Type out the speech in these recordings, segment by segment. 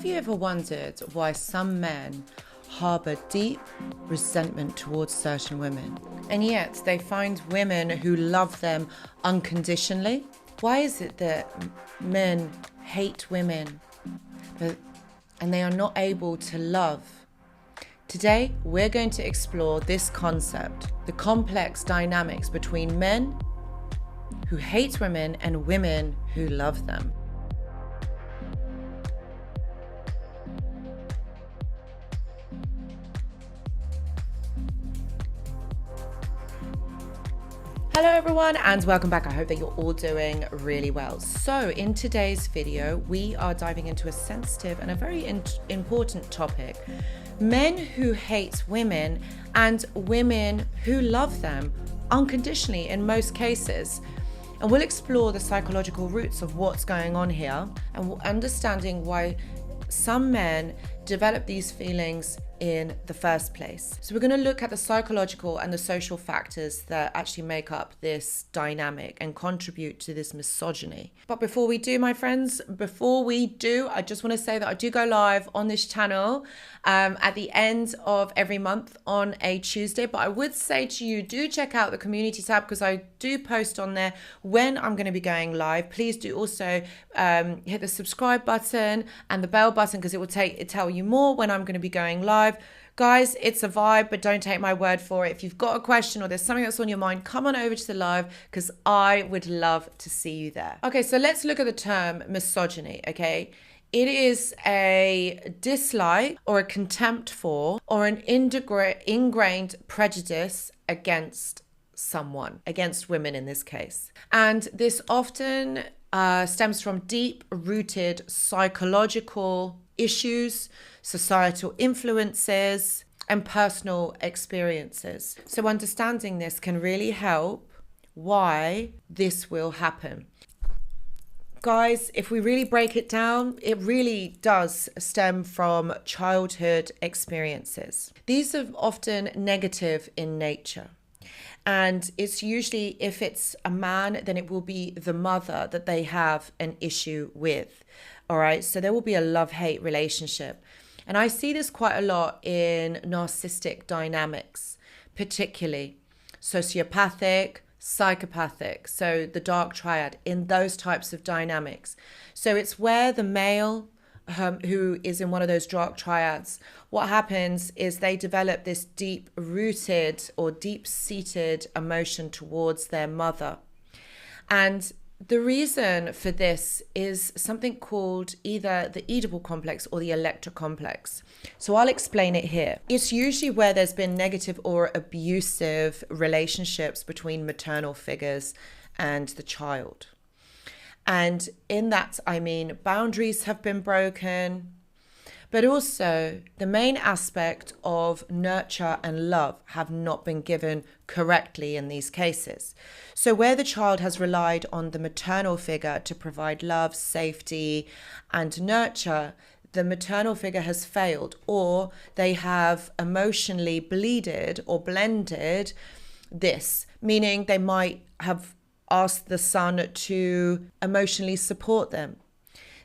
Have you ever wondered why some men harbour deep resentment towards certain women, and yet they find women who love them unconditionally? Why is it that men hate women and they are not able to love? Today, we're going to explore this concept, the complex dynamics between men who hate women and women who love them. Hello everyone and welcome back. I hope that you're all doing really well. So in today's video, we are diving into a sensitive and a very important topic. Men who hate women and women who love them unconditionally in most cases. And we'll explore the psychological roots of what's going on here and understanding why some men develop these feelings in the first place. So we're going to look at the psychological and the social factors that actually make up this dynamic and contribute to this misogyny. But before we do, my friends, I just want to say that I do go live on this channel at the end of every month on a Tuesday. But I would say to you, do check out the community tab because I do post on there when I'm going to be going live. Please do also hit the subscribe button and the bell button because it will tell you more when I'm going to be going live. Guys, it's a vibe, but don't take my word for it. If you've got a question or there's something that's on your mind, come on over to the live because I would love to see you there. Okay, so let's look at the term misogyny, okay? It is a dislike or a contempt for or an ingrained prejudice against someone, against women in this case. And this often stems from deep-rooted psychological issues, societal influences, and personal experiences. So understanding this can really help why this will happen. Guys, if we really break it down, it really does stem from childhood experiences. These are often negative in nature. And it's usually, if it's a man, then it will be the mother that they have an issue with. All right, so there will be a love-hate relationship. And I see this quite a lot in narcissistic dynamics, particularly sociopathic, psychopathic, so the dark triad in those types of dynamics. So it's where the male who is in one of those dark triads, what happens is they develop this deep-rooted or deep-seated emotion towards their mother. And the reason for this is something called either the Oeidupus complex or the Electra complex. So I'll explain it here. It's usually where there's been negative or abusive relationships between maternal figures and the child. And in that, I mean, boundaries have been broken, but also the main aspect of nurture and love have not been given correctly in these cases. So where the child has relied on the maternal figure to provide love, safety, and nurture, the maternal figure has failed, or they have emotionally bleeded or blended this, meaning they might have asked the son to emotionally support them.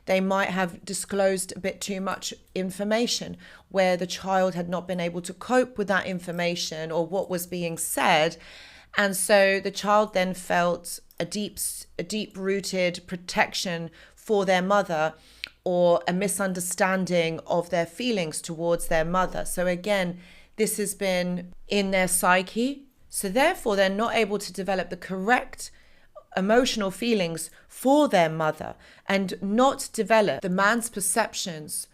They might have disclosed a bit too much information where the child had not been able to cope with that information or what was being said. And so the child then felt a deep-rooted protection for their mother or a misunderstanding of their feelings towards their mother. So again, this has been in their psyche. So therefore, they're not able to develop the correct emotional feelings for their mother and not develop the man's perceptions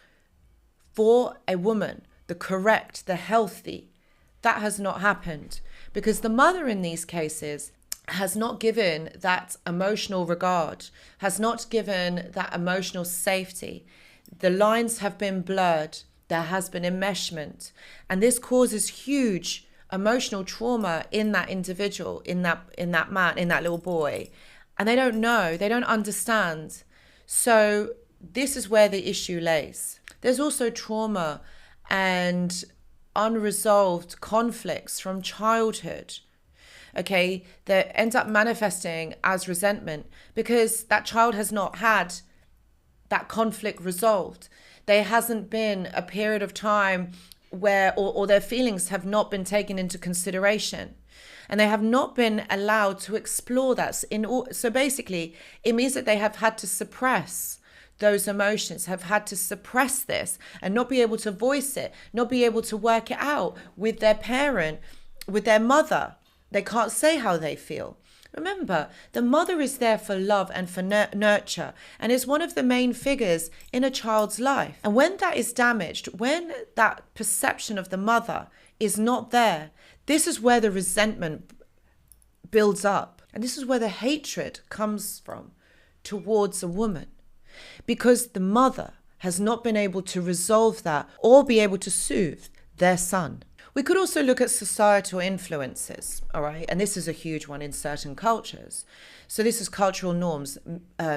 for a woman, the correct, the healthy. That has not happened because the mother in these cases has not given that emotional regard, has not given that emotional safety. The lines have been blurred. There has been enmeshment, and this causes huge emotional trauma in that individual, in that man, in that little boy. And they don't know, they don't understand. So this is where the issue lays. There's also trauma and unresolved conflicts from childhood, okay, that ends up manifesting as resentment because that child has not had that conflict resolved. There hasn't been a period of time where, or their feelings have not been taken into consideration. And they have not been allowed to explore that. So basically, it means that they have had to suppress those emotions, have had to suppress this and not be able to voice it, not be able to work it out with their parent, with their mother. They can't say how they feel. Remember, the mother is there for love and for nurture, and is one of the main figures in a child's life. And when that is damaged, when that perception of the mother is not there, this is where the resentment builds up. And this is where the hatred comes from towards a woman, because the mother has not been able to resolve that or be able to soothe their son. We could also look at societal influences, all right? And this is a huge one in certain cultures. So this is cultural norms,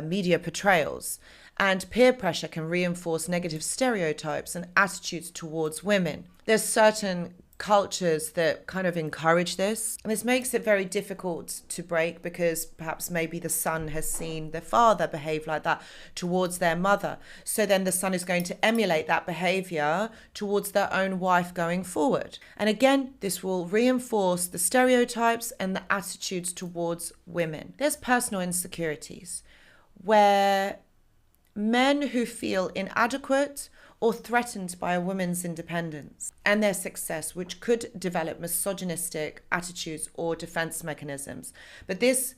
media portrayals, and peer pressure can reinforce negative stereotypes and attitudes towards women. There's certain cultures that kind of encourage this, and this makes it very difficult to break, because perhaps maybe the son has seen the father behave like that towards their mother, so then the son is going to emulate that behavior towards their own wife going forward. And again, this will reinforce the stereotypes and the attitudes towards women. There's personal insecurities, where men who feel inadequate or threatened by a woman's independence and their success, which could develop misogynistic attitudes or defense mechanisms. But this,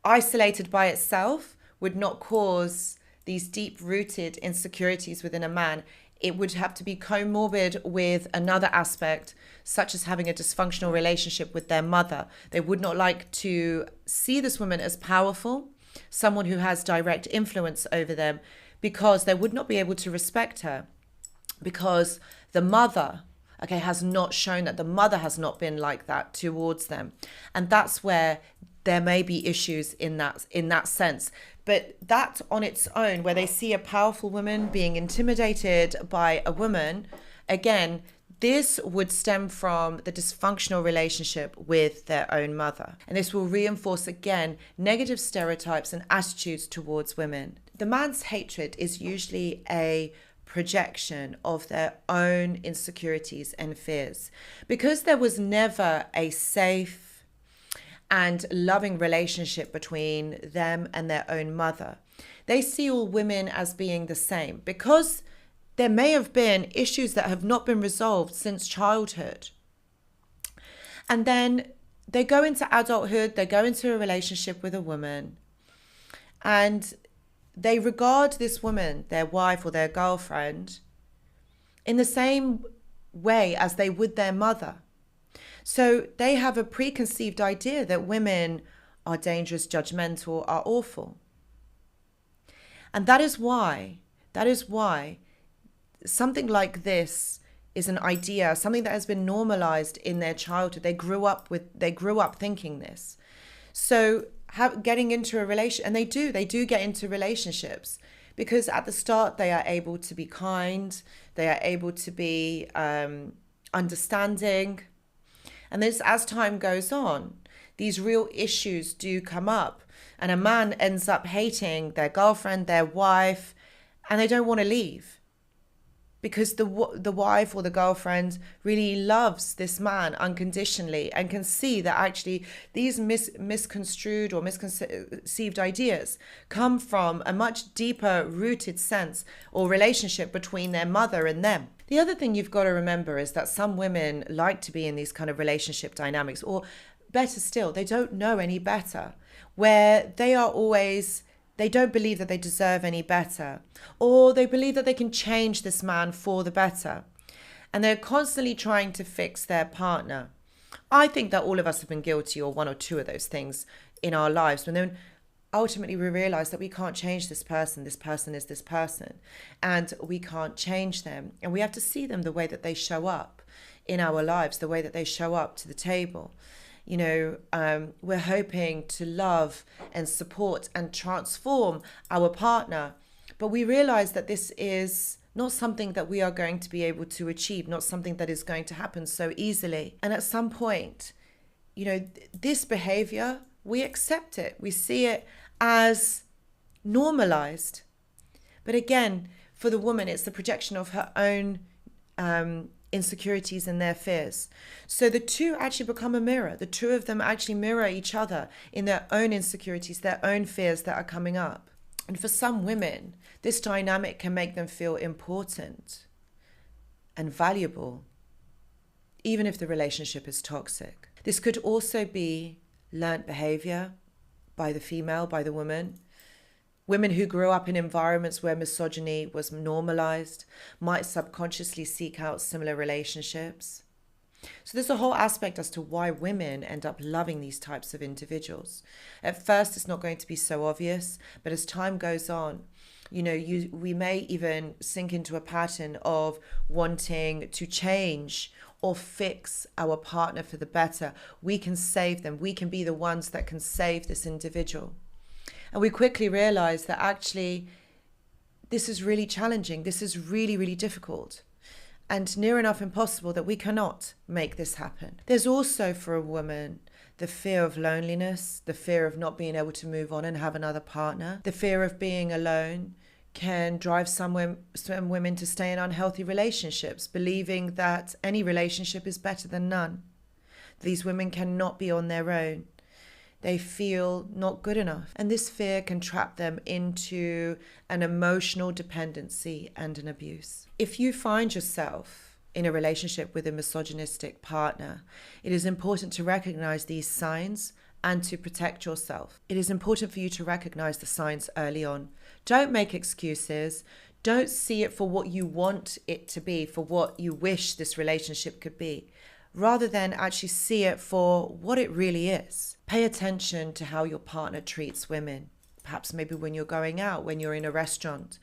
isolated by itself, would not cause these deep-rooted insecurities within a man. It would have to be comorbid with another aspect, such as having a dysfunctional relationship with their mother. They would not like to see this woman as powerful, someone who has direct influence over them, because they would not be able to respect her, because the mother, has not shown that. The mother has not been like that towards them. And that's where there may be issues in that sense. But that on its own, where they see a powerful woman being intimidated by a woman, again, this would stem from the dysfunctional relationship with their own mother. And this will reinforce, again, negative stereotypes and attitudes towards women. The man's hatred is usually a projection of their own insecurities and fears. Because there was never a safe and loving relationship between them and their own mother, they see all women as being the same, because there may have been issues that have not been resolved since childhood. And then they go into adulthood, they go into a relationship with a woman, and they regard this woman, their wife or their girlfriend, in the same way as they would their mother. So they have a preconceived idea that women are dangerous, judgmental, are awful. And that is why something like this is an idea, something that has been normalized in their childhood. They grew up thinking this. So getting into a relation, and they do get into relationships, because at the start they are able to be kind, they are able to be understanding. And this, as time goes on, these real issues do come up, and a man ends up hating their girlfriend, their wife, and they don't want to leave, because the wife or the girlfriend really loves this man unconditionally and can see that actually these misconstrued or misconceived ideas come from a much deeper rooted sense or relationship between their mother and them. The other thing you've got to remember is that some women like to be in these kind of relationship dynamics, or better still, they don't know any better, where they don't believe that they deserve any better, or they believe that they can change this man for the better, and they're constantly trying to fix their partner. I think that all of us have been guilty or one or two of those things in our lives, but then ultimately we realize that we can't change this person. This person is this person, and we can't change them, and we have to see them the way that they show up in our lives, the way that they show up to the table. We're hoping to love and support and transform our partner, but we realize that this is not something that we are going to be able to achieve, not something that is going to happen so easily. And at some point, this behavior, we accept it. We see it as normalized. But again, For the woman, it's the projection of her own insecurities and their fears. So the two actually become a mirror. The two of them actually mirror each other in their own insecurities, their own fears that are coming up. And for some women, this dynamic can make them feel important and valuable, even if the relationship is toxic. This could also be learnt behaviour by the female, by the woman. Women who grew up in environments where misogyny was normalized might subconsciously seek out similar relationships. So there's a whole aspect as to why women end up loving these types of individuals. At first, it's not going to be so obvious, but as time goes on, we may even sink into a pattern of wanting to change or fix our partner for the better. We can save them. We can be the ones that can save this individual. And we quickly realize that actually this is really challenging. This is really, really difficult and near enough impossible that we cannot make this happen. There's also for a woman the fear of loneliness, the fear of not being able to move on and have another partner. The fear of being alone can drive some women to stay in unhealthy relationships, believing that any relationship is better than none. These women cannot be on their own. They feel not good enough. And this fear can trap them into an emotional dependency and an abuse. If you find yourself in a relationship with a misogynistic partner, it is important to recognize these signs and to protect yourself. It is important for you to recognize the signs early on. Don't make excuses. Don't see it for what you want it to be, for what you wish this relationship could be, rather than actually see it for what it really is. Pay attention to how your partner treats women. Perhaps maybe when you're going out, when you're in a restaurant.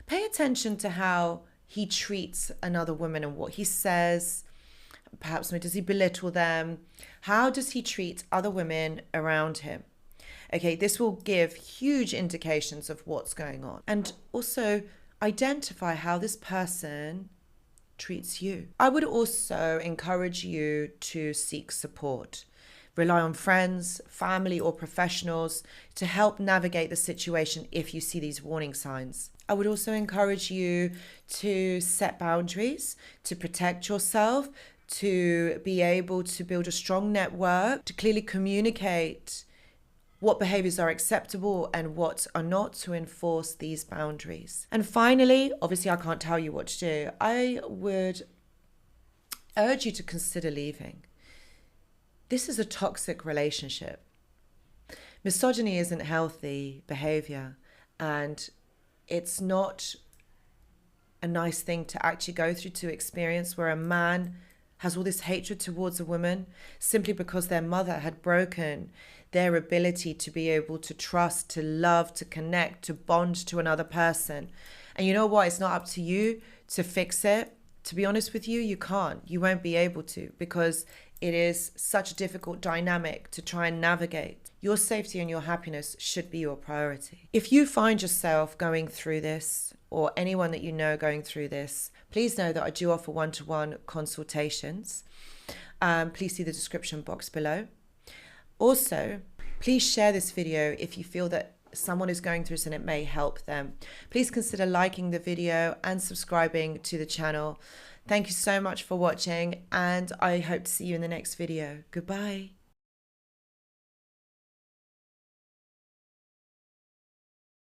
Pay attention to how he treats another woman and what he says. Perhaps does he belittle them? How does he treat other women around him? Okay, this will give huge indications of what's going on. And also identify how this person treats you. I would also encourage you to seek support. Rely on friends, family, or professionals to help navigate the situation if you see these warning signs. I would also encourage you to set boundaries, to protect yourself, to be able to build a strong network, to clearly communicate what behaviors are acceptable and what are not, to enforce these boundaries. And finally, obviously I can't tell you what to do. I would urge you to consider leaving. This is a toxic relationship. Misogyny isn't healthy behavior, and it's not a nice thing to actually go through, to experience, where a man has all this hatred towards a woman simply because their mother had broken their ability to be able to trust, to love, to connect, to bond to another person. And you know what? It's not up to you to fix it. To be honest with you, you can't. You won't be able to, because it is such a difficult dynamic to try and navigate. Your safety and your happiness should be your priority. If you find yourself going through this, or anyone that you know going through this, please know that I do offer one-to-one consultations. Please see the description box below. Also, please share this video if you feel that someone is going through this and it may help them. Please consider liking the video and subscribing to the channel. Thank you so much for watching, and I hope to see you in the next video. Goodbye.